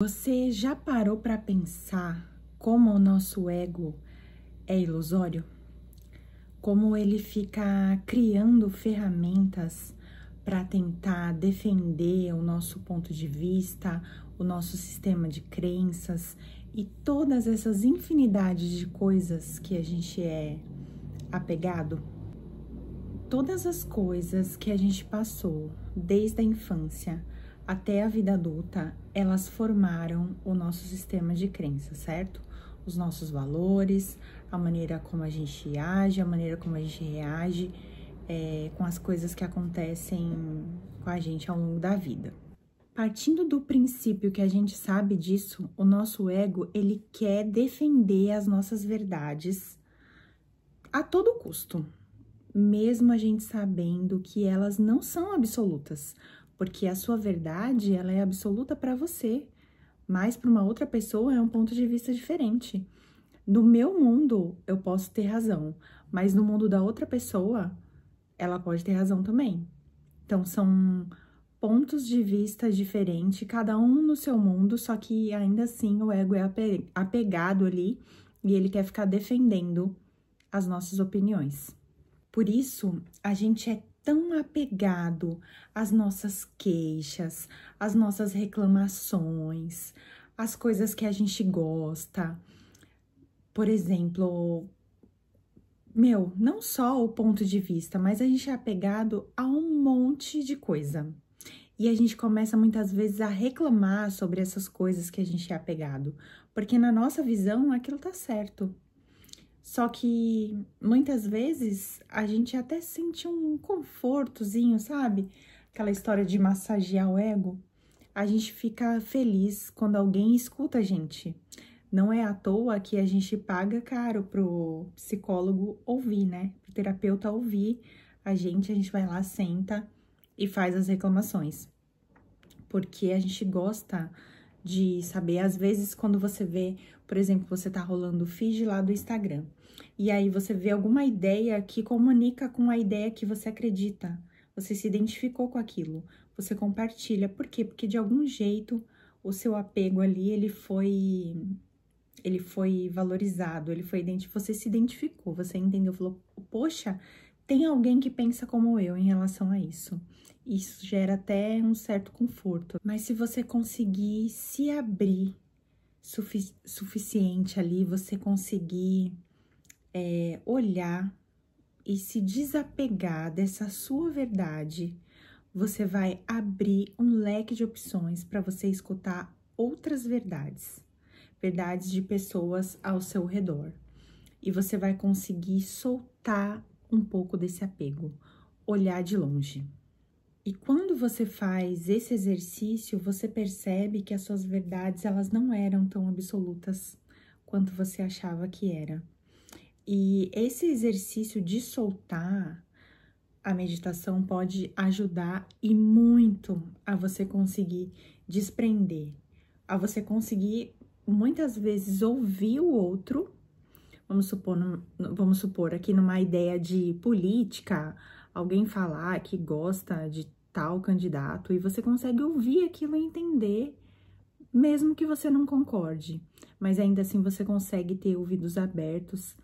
Você já parou para pensar como o nosso ego é ilusório? Como ele fica criando ferramentas para tentar defender o nosso ponto de vista, o nosso sistema de crenças e todas essas infinidades de coisas que a gente é apegado? Todas as coisas que a gente passou desde a infância até a vida adulta, elas formaram o nosso sistema de crença, certo? Os nossos valores, a maneira como a gente age, a maneira como a gente reage com as coisas que acontecem com a gente ao longo da vida. Partindo do princípio que a gente sabe disso, o nosso ego, ele quer defender as nossas verdades a todo custo, mesmo a gente sabendo que elas não são absolutas, porque a sua verdade, ela é absoluta para você, mas para uma outra pessoa é um ponto de vista diferente. No meu mundo, eu posso ter razão, mas no mundo da outra pessoa, ela pode ter razão também. Então, são pontos de vista diferentes, cada um no seu mundo, só que ainda assim o ego é apegado ali e ele quer ficar defendendo as nossas opiniões. Por isso, a gente é tão apegado às nossas queixas, às nossas reclamações, às coisas que a gente gosta. Por exemplo, não só o ponto de vista, mas a gente é apegado a um monte de coisa. E a gente começa muitas vezes a reclamar sobre essas coisas que a gente é apegado, porque na nossa visão aquilo tá certo. Só que muitas vezes a gente até sente um confortozinho, sabe? Aquela história de massagear o ego. A gente fica feliz quando alguém escuta a gente. Não é à toa que a gente paga caro pro psicólogo ouvir, né? Pro terapeuta ouvir a gente vai lá, senta e faz as reclamações. Porque a gente gosta de saber, às vezes, quando você vê, por exemplo, você tá rolando o feed lá do Instagram, e aí você vê alguma ideia que comunica com a ideia que você acredita, você se identificou com aquilo, você compartilha. Por quê? Porque de algum jeito o seu apego ali, ele foi valorizado, você se identificou, você entendeu, falou, poxa, tem alguém que pensa como eu em relação a isso. Isso gera até um certo conforto. Mas se você conseguir se abrir suficiente ali, você conseguir olhar e se desapegar dessa sua verdade, você vai abrir um leque de opções para você escutar outras verdades. Verdades de pessoas ao seu redor. E você vai conseguir soltar um pouco desse apego, olhar de longe. E quando você faz esse exercício, você percebe que as suas verdades, elas não eram tão absolutas quanto você achava que era. E esse exercício de soltar, a meditação pode ajudar e muito a você conseguir desprender, a você conseguir muitas vezes ouvir o outro. Vamos supor aqui numa ideia de política, alguém falar que gosta de tal candidato e você consegue ouvir aquilo e entender, mesmo que você não concorde, mas ainda assim você consegue ter ouvidos abertos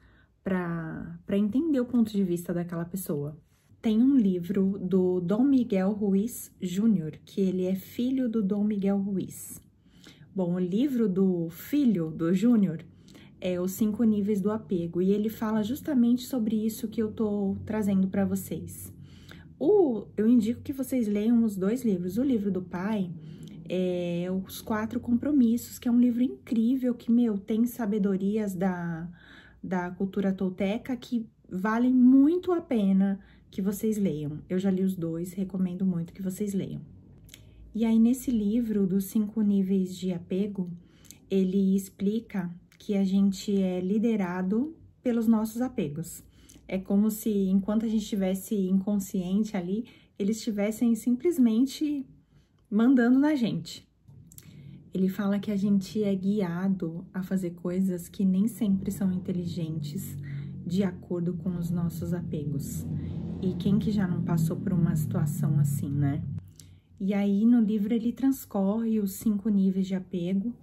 para entender o ponto de vista daquela pessoa. Tem um livro do Dom Miguel Ruiz Jr., que ele é filho do Dom Miguel Ruiz. Bom, o livro do filho do Júnior é Os 5 Níveis do Apego, e ele fala justamente sobre isso que eu tô trazendo para vocês. Eu indico que vocês leiam os 2 livros. O livro do pai é Os 4 Compromissos, que é um livro incrível, que, tem sabedorias da cultura tolteca que valem muito a pena que vocês leiam. Eu já li os 2, recomendo muito que vocês leiam. E aí, nesse livro dos 5 níveis de apego, ele explica que a gente é liderado pelos nossos apegos. É como se, enquanto a gente estivesse inconsciente ali, eles estivessem simplesmente mandando na gente. Ele fala que a gente é guiado a fazer coisas que nem sempre são inteligentes, de acordo com os nossos apegos. E quem que já não passou por uma situação assim, né? E aí, no livro, ele transcorre os 5 níveis de apego,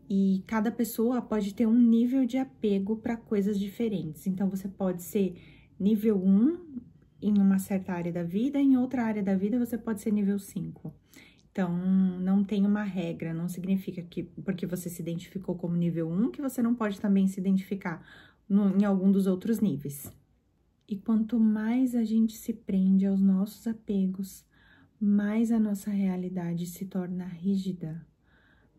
e cada pessoa pode ter um nível de apego para coisas diferentes. Então, você pode ser nível 1 em uma certa área da vida, em outra área da vida você pode ser nível 5. Então, não tem uma regra, não significa que porque você se identificou como nível 1, que você não pode também se identificar em algum dos outros níveis. E quanto mais a gente se prende aos nossos apegos, mais a nossa realidade se torna rígida,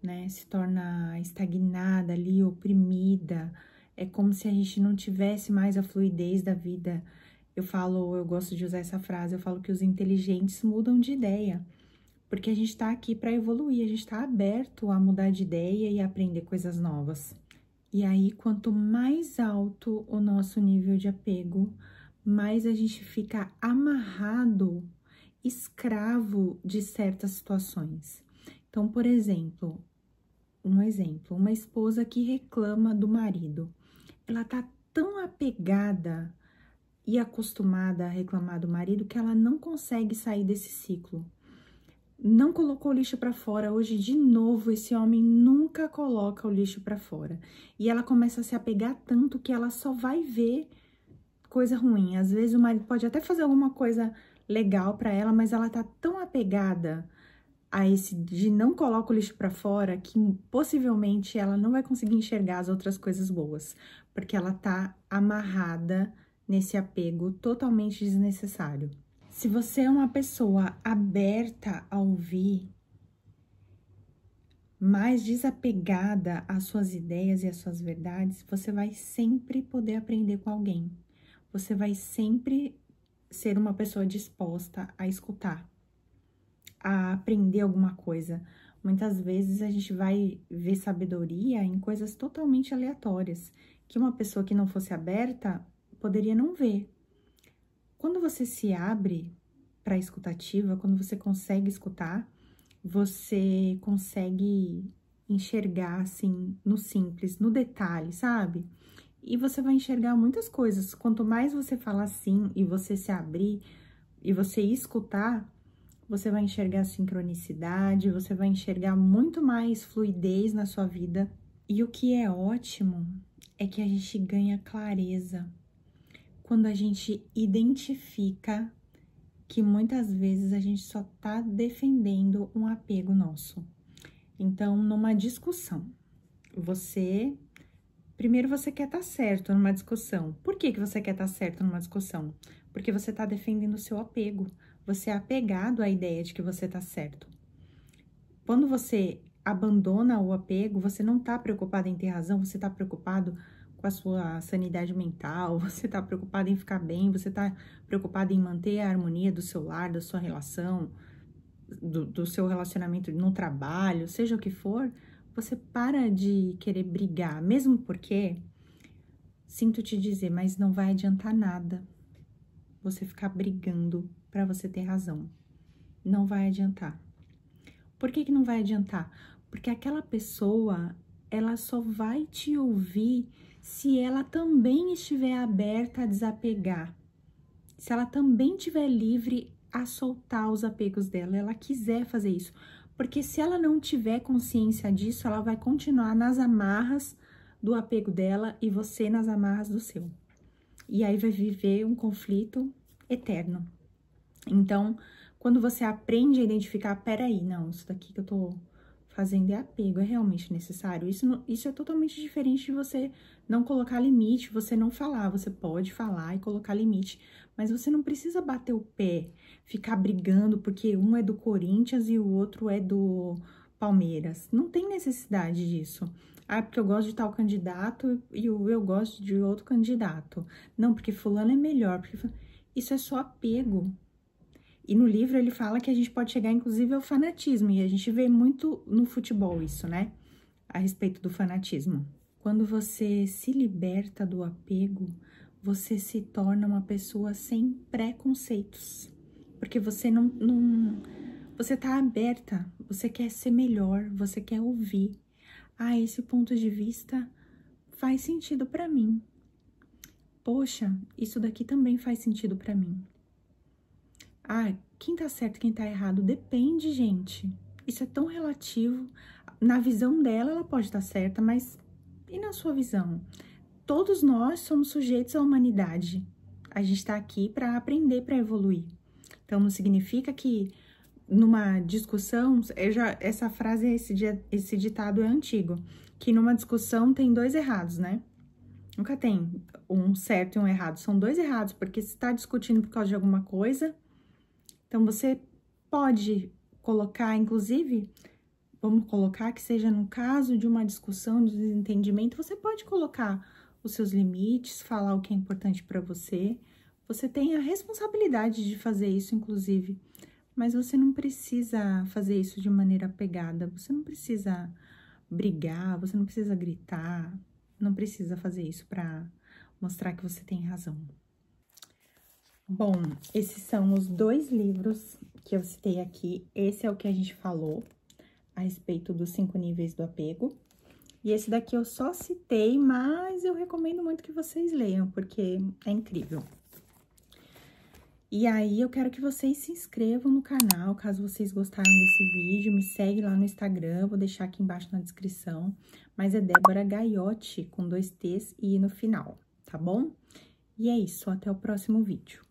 né? Se torna estagnada ali, oprimida. É como se a gente não tivesse mais a fluidez da vida. Eu gosto de usar essa frase, eu falo que os inteligentes mudam de ideia. Porque a gente tá aqui para evoluir, a gente tá aberto a mudar de ideia e aprender coisas novas. E aí, quanto mais alto o nosso nível de apego, mais a gente fica amarrado, escravo de certas situações. Então, por exemplo, uma esposa que reclama do marido. Ela tá tão apegada e acostumada a reclamar do marido que ela não consegue sair desse ciclo. Não colocou o lixo para fora, hoje de novo esse homem nunca coloca o lixo para fora. E ela começa a se apegar tanto que ela só vai ver coisa ruim. Às vezes o marido pode até fazer alguma coisa legal para ela, mas ela tá tão apegada a esse de não coloca o lixo para fora que possivelmente ela não vai conseguir enxergar as outras coisas boas, porque ela tá amarrada nesse apego totalmente desnecessário. Se você é uma pessoa aberta a ouvir, mais desapegada às suas ideias e às suas verdades, você vai sempre poder aprender com alguém. Você vai sempre ser uma pessoa disposta a escutar, a aprender alguma coisa. Muitas vezes a gente vai ver sabedoria em coisas totalmente aleatórias, que uma pessoa que não fosse aberta poderia não ver. Quando você se abre para a escutativa, quando você consegue escutar, você consegue enxergar, assim, no simples, no detalhe, sabe? E você vai enxergar muitas coisas. Quanto mais você falar sim e você se abrir e você escutar, você vai enxergar sincronicidade, você vai enxergar muito mais fluidez na sua vida. E o que é ótimo é que a gente ganha clareza quando a gente identifica que muitas vezes a gente só tá defendendo um apego nosso. Então, numa discussão, primeiro você quer estar certo numa discussão. Por que você quer estar certo numa discussão? Porque você tá defendendo o seu apego. Você é apegado à ideia de que você tá certo. Quando você abandona o apego, você não tá preocupado em ter razão, você tá preocupado com a sua sanidade mental, você tá preocupado em ficar bem, você tá preocupado em manter a harmonia do seu lar, da sua relação, do seu relacionamento no trabalho, seja o que for, você para de querer brigar, mesmo porque, sinto te dizer, mas não vai adiantar nada você ficar brigando pra você ter razão. Não vai adiantar. Por que não vai adiantar? Porque aquela pessoa, ela só vai te ouvir se ela também estiver aberta a desapegar. Se ela também estiver livre a soltar os apegos dela, ela quiser fazer isso. Porque se ela não tiver consciência disso, ela vai continuar nas amarras do apego dela e você nas amarras do seu. E aí vai viver um conflito eterno. Então, quando você aprende a identificar, peraí, não, isso daqui que eu tô fazendo é apego, é realmente necessário. Isso é totalmente diferente de você não colocar limite, você não falar. Você pode falar e colocar limite, mas você não precisa bater o pé, ficar brigando porque um é do Corinthians e o outro é do Palmeiras. Não tem necessidade disso. Ah, porque eu gosto de tal candidato e eu gosto de outro candidato. Não, porque fulano é melhor. Isso é só apego. E no livro ele fala que a gente pode chegar, inclusive, ao fanatismo. E a gente vê muito no futebol isso, né? A respeito do fanatismo. Quando você se liberta do apego, você se torna uma pessoa sem preconceitos. Porque você você tá aberta, você quer ser melhor, você quer ouvir. Ah, esse ponto de vista faz sentido pra mim. Poxa, isso daqui também faz sentido pra mim. Ah, quem tá certo, quem tá errado, depende, gente. Isso é tão relativo. Na visão dela, ela pode estar certa, mas e na sua visão? Todos nós somos sujeitos à humanidade. A gente tá aqui para aprender, para evoluir. Então, não significa que numa discussão, essa frase, esse ditado é antigo, que numa discussão tem dois errados, né? Nunca tem um certo e um errado, são dois errados, porque se está discutindo por causa de alguma coisa, então você pode colocar, inclusive, vamos colocar que seja no caso de uma discussão, de desentendimento, você pode colocar os seus limites, falar o que é importante para você, você tem a responsabilidade de fazer isso, inclusive, mas você não precisa fazer isso de maneira apegada, você não precisa brigar, você não precisa gritar, não precisa fazer isso para mostrar que você tem razão. Bom, esses são os dois livros que eu citei aqui. Esse é o que a gente falou a respeito dos 5 níveis do apego. E esse daqui eu só citei, mas eu recomendo muito que vocês leiam, porque é incrível. E aí, eu quero que vocês se inscrevam no canal, caso vocês gostaram desse vídeo. Me segue lá no Instagram, vou deixar aqui embaixo na descrição. Mas é Débora Gaiotti, com 2 T's e I no final, tá bom? E é isso, até o próximo vídeo.